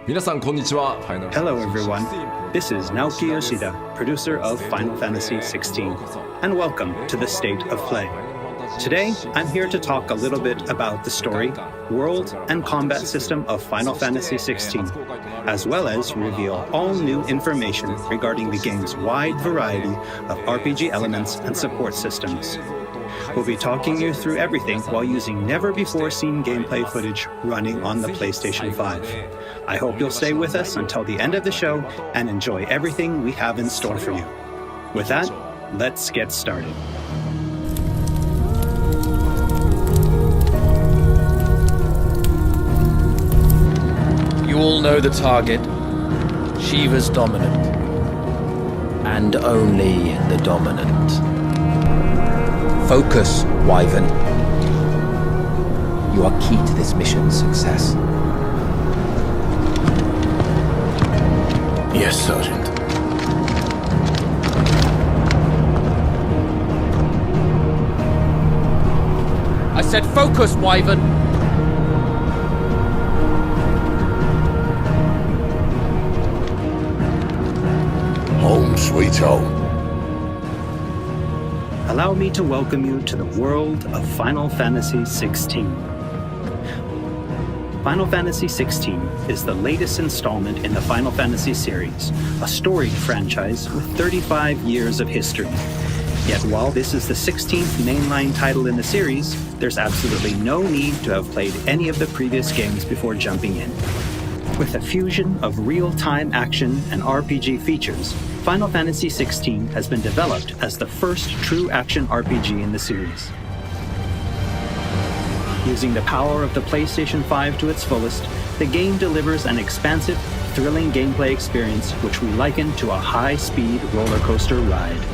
Hello everyone, this is Naoki Yoshida, producer of Final Fantasy XVI, and welcome to the State of Play. Today, I'm here to talk a little bit about the story, world, and combat system of Final Fantasy XVI, as well as reveal all new information regarding the game's wide variety of RPG elements and support systems. We'll be talking you through everything while using never-before-seen gameplay footage running on the PlayStation 5. I hope you'll stay with us until the end of the show and enjoy everything we have in store for you. With that, let's get started. You all know the target. Shiva's dominant. And only the dominant. Focus, Wyvern. You are key to this mission's success. Yes, Sergeant. I said focus, Wyvern! Home sweet home. Allow me to welcome you to the world of Final Fantasy XVI. Final Fantasy XVI is the latest installment in the Final Fantasy series, a storied franchise with 35 years of history. Yet while this is the 16th mainline title in the series, there's absolutely no need to have played any of the previous games before jumping in. With a fusion of real-time action and RPG features, Final Fantasy XVI has been developed as the first true action RPG in the series. Using the power of the PlayStation 5 to its fullest, the game delivers an expansive, thrilling gameplay experience which we liken to a high-speed roller coaster ride.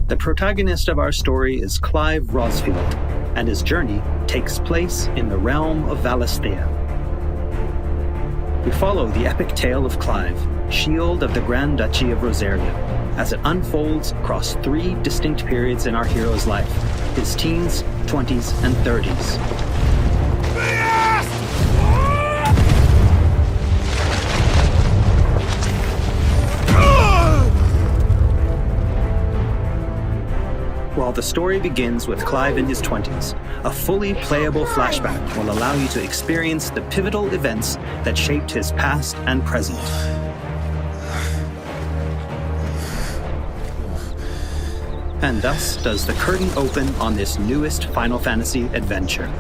The protagonist of our story is Clive Rosfield, and his journey takes place in the realm of Valisthea. We follow the epic tale of Clive, Shield of the Grand Duchy of Rosaria, as it unfolds across 3 distinct periods in our hero's life: his teens, 20s, and 30s. While the story begins with Clive in his 20s, a fully playable flashback will allow you to experience the pivotal events that shaped his past and present. And thus does the curtain open on this newest Final Fantasy adventure.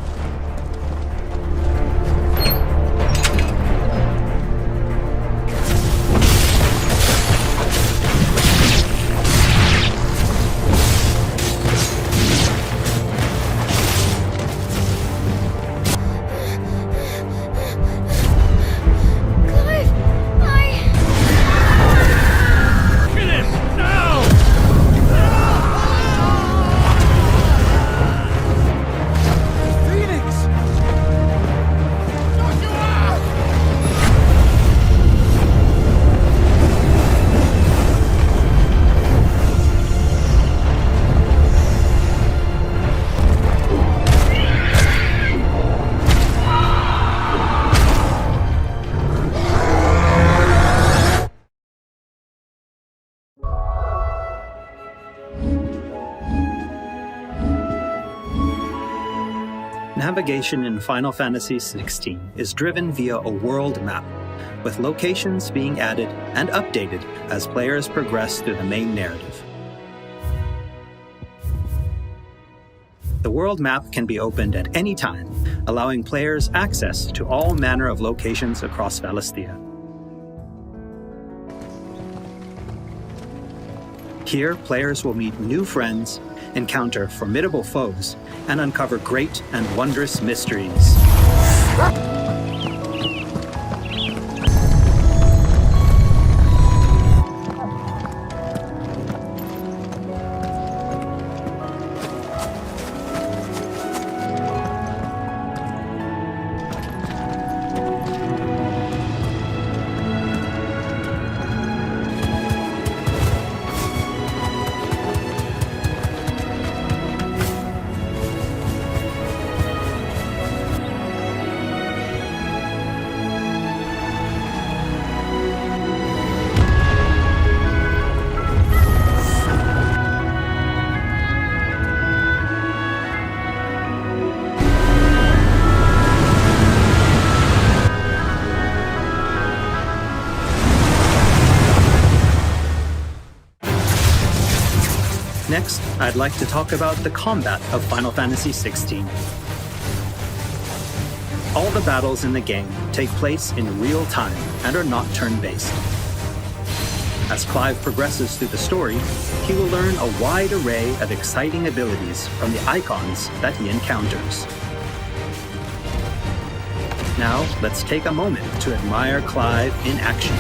Phoenix! Navigation in Final Fantasy XVI is driven via a world map, with locations being added and updated as players progress through the main narrative. The world map can be opened at any time, allowing players access to all manner of locations across Valisthea. Here, players will meet new friends, encounter formidable foes, and uncover great and wondrous mysteries. Next, I'd like to talk about the combat of Final Fantasy XVI. All the battles in the game take place in real time and are not turn-based. As Clive progresses through the story, he will learn a wide array of exciting abilities from the icons that he encounters. Now, let's take a moment to admire Clive in action.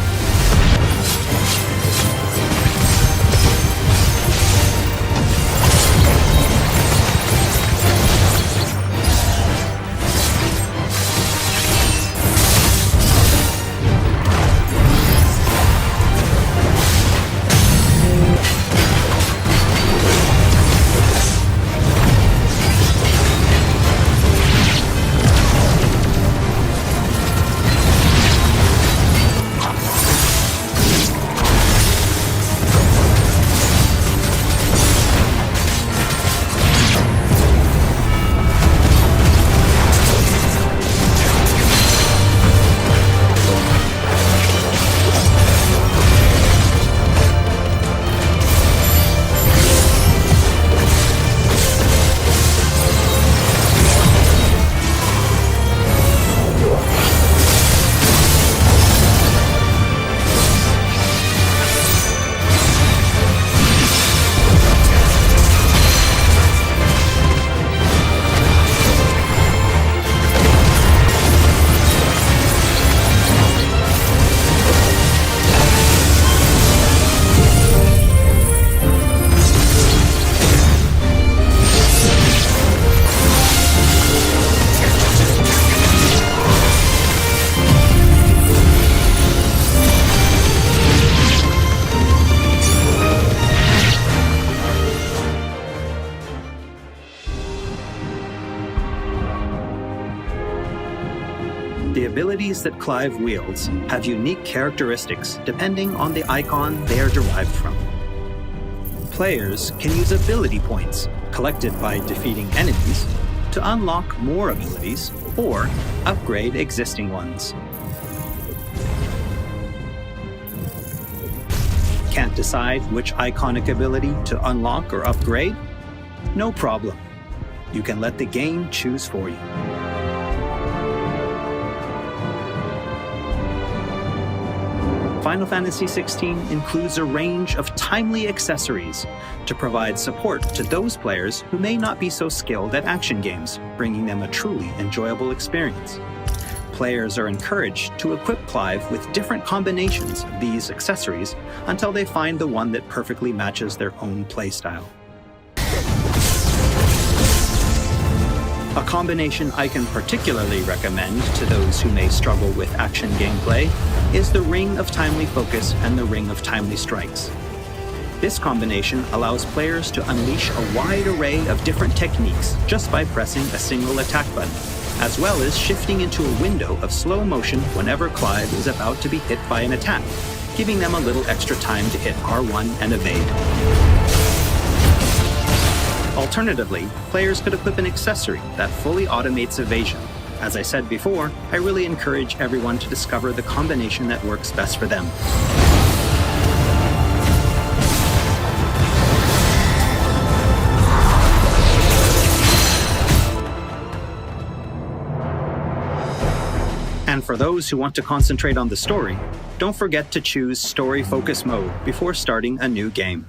The abilities that Clive wields have unique characteristics depending on the icon they are derived from. Players can use ability points collected by defeating enemies to unlock more abilities or upgrade existing ones. Can't decide which iconic ability to unlock or upgrade? No problem. You can let the game choose for you. Final Fantasy XVI includes a range of timely accessories to provide support to those players who may not be so skilled at action games, bringing them a truly enjoyable experience. Players are encouraged to equip Clive with different combinations of these accessories until they find the one that perfectly matches their own playstyle. A combination I can particularly recommend to those who may struggle with action gameplay is the Ring of Timely Focus and the Ring of Timely Strikes. This combination allows players to unleash a wide array of different techniques just by pressing a single attack button, as well as shifting into a window of slow motion whenever Clive is about to be hit by an attack, giving them a little extra time to hit R1 and evade. Alternatively, players could equip an accessory that fully automates evasion. As I said before, I really encourage everyone to discover the combination that works best for them. And for those who want to concentrate on the story, don't forget to choose Story Focus Mode before starting a new game.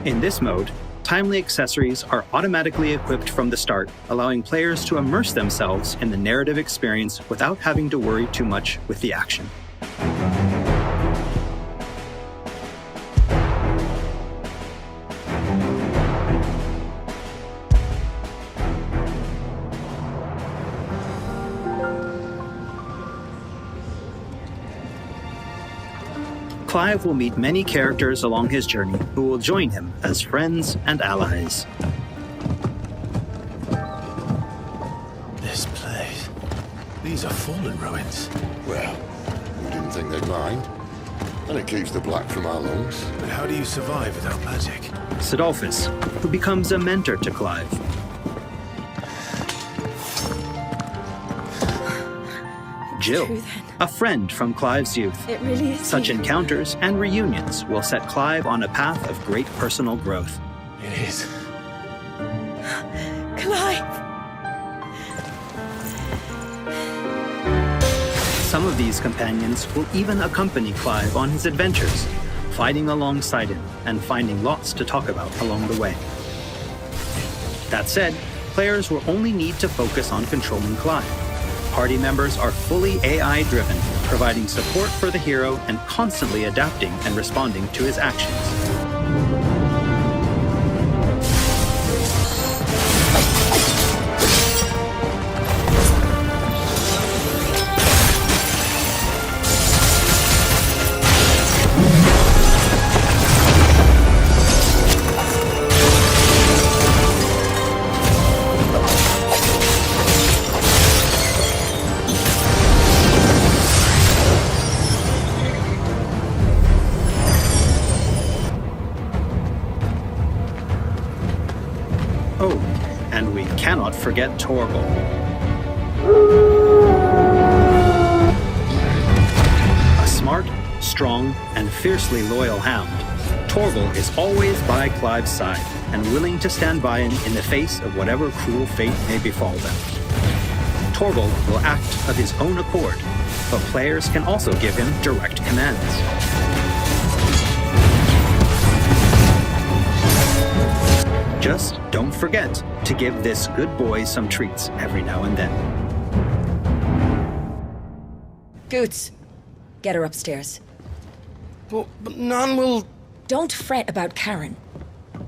In this mode, timely accessories are automatically equipped from the start, allowing players to immerse themselves in the narrative experience without having to worry too much with the action. Clive will meet many characters along his journey who will join him as friends and allies. This place. These are fallen ruins. Well, we didn't think they'd mind. And it keeps the black from our lungs. But how do you survive without magic? Sidolphus, who becomes a mentor to Clive. Jill, True, then. a friend from Clive's youth. It really is Such you. encounters and reunions will set Clive on a path of great personal growth. It is. Clive! Some of these companions will even accompany Clive on his adventures, fighting alongside him and finding lots to talk about along the way. That said, players will only need to focus on controlling Clive. Party members are fully AI-driven, providing support for the hero and constantly adapting and responding to his actions. Oh, and we cannot forget Torgal. A smart, strong, and fiercely loyal hound, Torgal is always by Clive's side and willing to stand by him in the face of whatever cruel fate may befall them. Torgal will act of his own accord, but players can also give him direct commands. Just don't forget to give this good boy some treats every now and then. Goots, get her upstairs. But none will... Don't fret about Karen.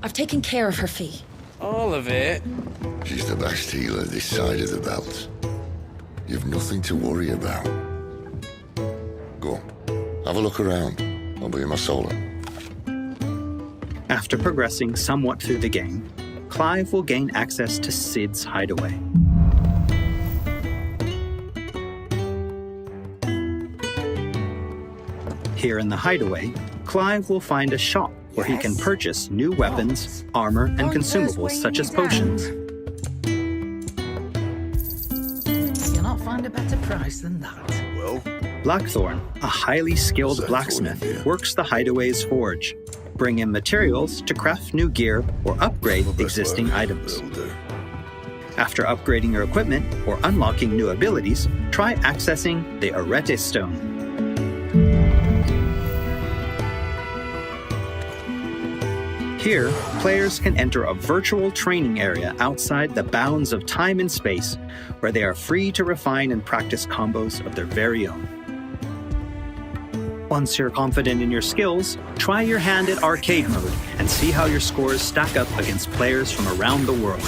I've taken care of her fee. All of it? She's the best healer this side of the belt. You've nothing to worry about. Go on, have a look around. I'll be in my solo. After progressing somewhat through the game, Clive will gain access to Sid's hideaway. Here in the hideaway, Clive will find a shop where he can purchase new weapons, armor, and consumables such as potions. You'll not find a better price than that. Well, Blackthorn, a highly skilled What's that blacksmith, for in here? works the hideaway's forge, bring in materials to craft new gear or upgrade existing items. will do. After upgrading your equipment or unlocking new abilities, try accessing the Arete Stone. Here, players can enter a virtual training area outside the bounds of time and space, where they are free to refine and practice combos of their very own. Once you're confident in your skills, try your hand at arcade mode and see how your scores stack up against players from around the world.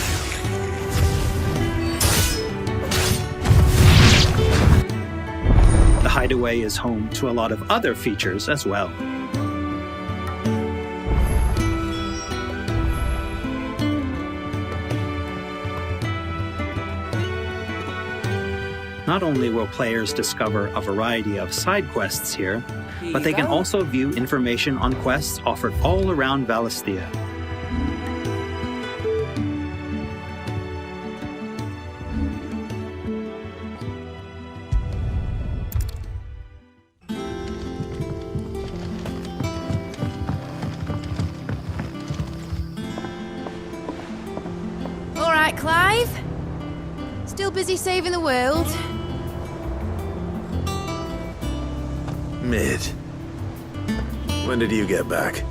The Hideaway is home to a lot of other features as well. Not only will players discover a variety of side quests here, but they can also view information on quests offered all around Valisthea. All right, Clive. Still busy saving the world? Mid. When did you get back?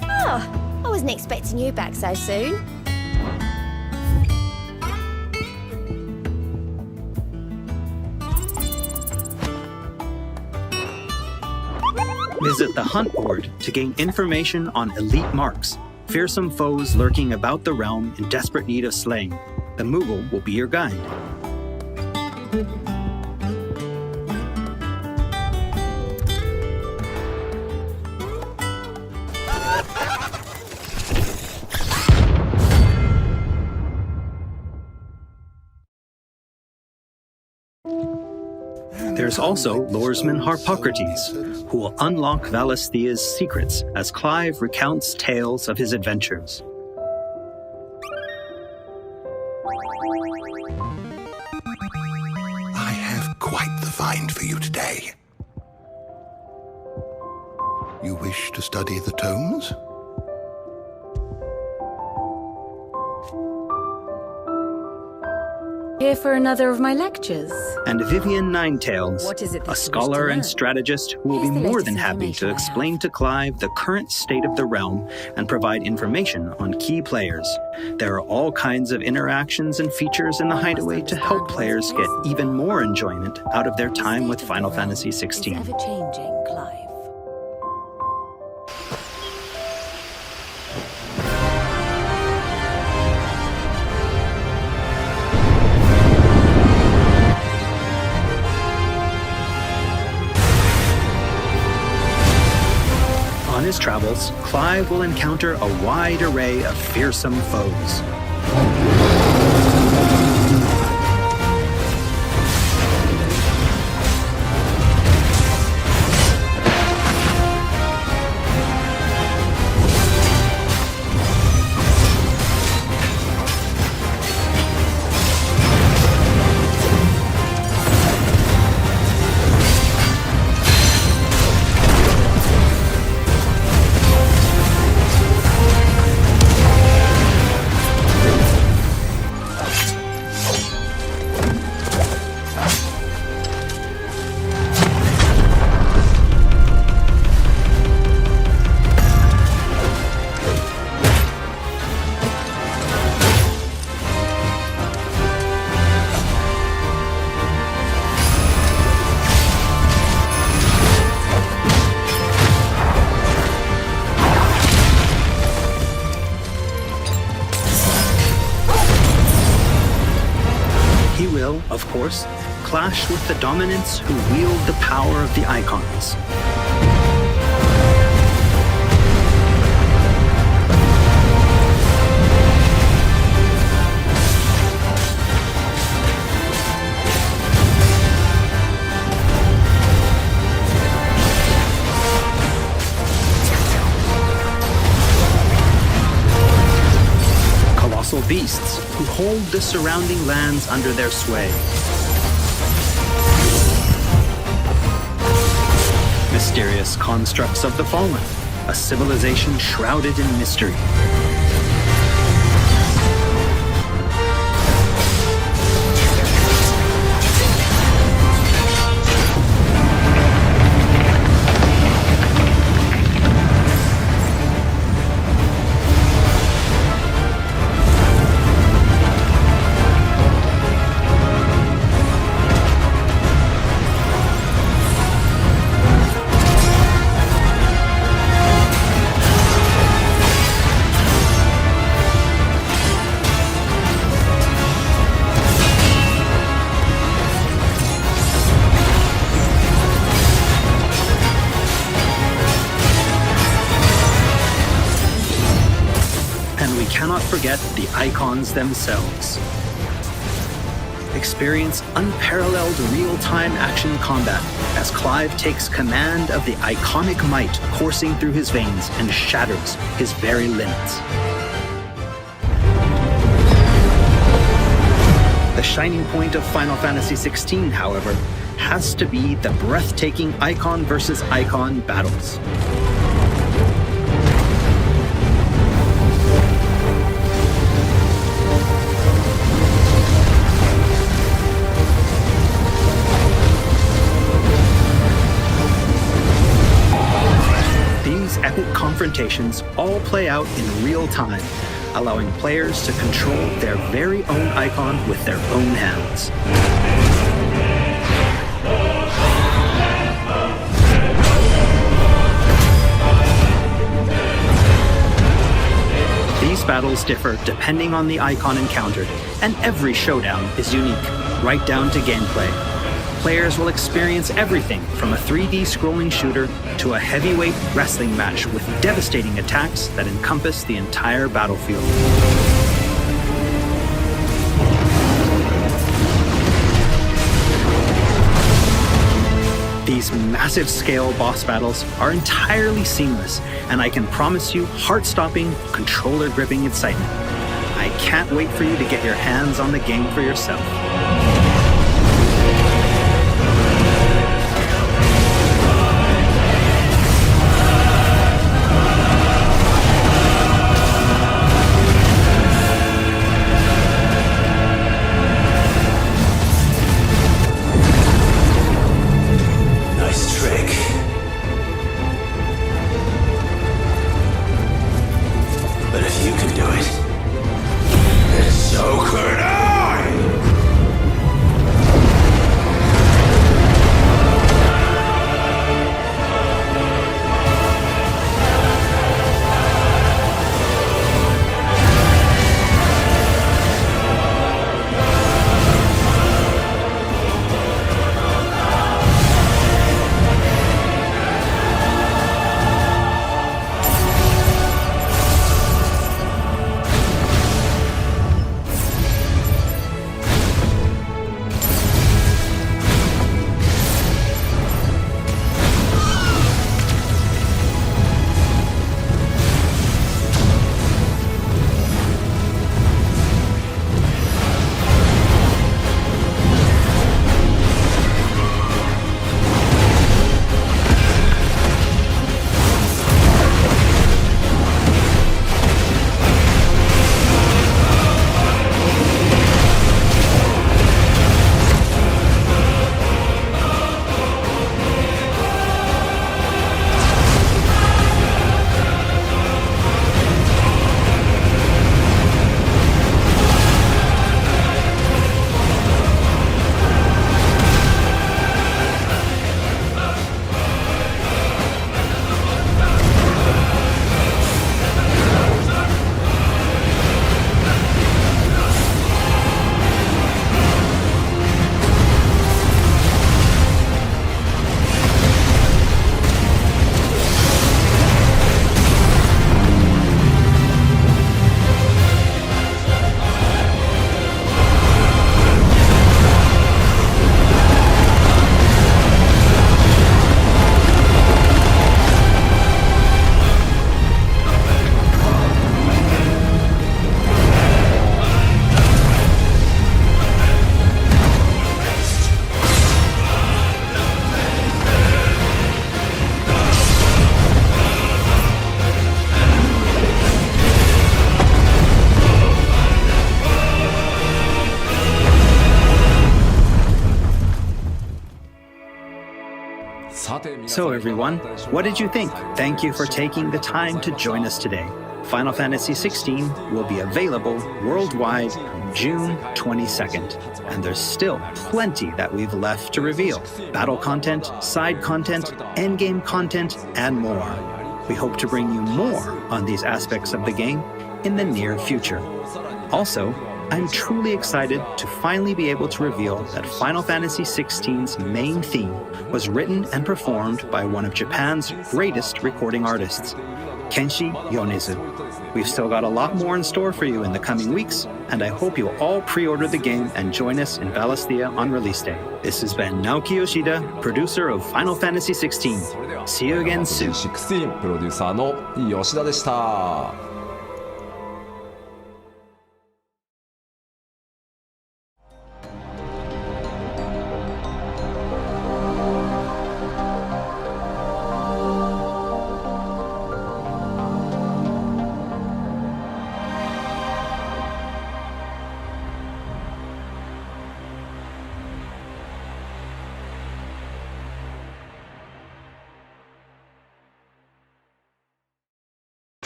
Oh, I wasn't expecting you back so soon. Visit the hunt board to gain information on elite marks, fearsome foes lurking about the realm in desperate need of slaying. The Moogle will be your guide. There's also Lordesman Harpocrates, who will unlock Valisthea's secrets as Clive recounts tales of his adventures. I have quite the find for you today. You wish to study the tomes? Here for another of my lectures. And Vivian Ninetails, What is it that a you wish scholar to and learn? strategist who will be Here's the more latest than happy information to I have. explain to Clive the current state of the realm and provide information on key players. There are all kinds of interactions and features in the Hideaway to help players get even more enjoyment out of their time with Final Fantasy Is XVI. ever changing, Clive. On his travels, Clive will encounter a wide array of fearsome foes. He will, of course, clash with the dominants who wield the power of the icons. Colossal beasts who hold the surrounding lands under their sway. Mysterious constructs of the fallen, a civilization shrouded in mystery. forget the icons themselves. Experience unparalleled real-time action combat as Clive takes command of the iconic might coursing through his veins and shatters his very limits. The shining point of Final Fantasy XVI, however, has to be the breathtaking icon versus icon battles. These epic confrontations all play out in real time, allowing players to control their very own icon with their own hands. These battles differ depending on the icon encountered, and every showdown is unique, right down to gameplay. Players will experience everything from a 3D scrolling shooter to a heavyweight wrestling match with devastating attacks that encompass the entire battlefield. These massive-scale boss battles are entirely seamless, and I can promise you heart-stopping, controller-gripping excitement. I can't wait for you to get your hands on the game for yourself. So everyone, what did you think? Thank you for taking the time to join us today. Final Fantasy XVI will be available worldwide from June 22nd, and there's still plenty that we've left to reveal. Battle content, side content, endgame content, and more. We hope to bring you more on these aspects of the game in the near future. Also, I'm truly excited to finally be able to reveal that Final Fantasy XVI's main theme was written and performed by one of Japan's greatest recording artists. Kenshi Yonezu. We've still got a lot more in store for you in the coming weeks, and I hope you'll all pre-order the game and join us in Valisthea on release day. This has been Naoki Yoshida, producer of Final Fantasy XVI. See you again soon. 16プロデューサーの吉田でした。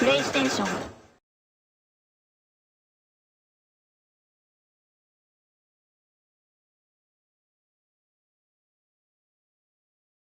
プレイステーション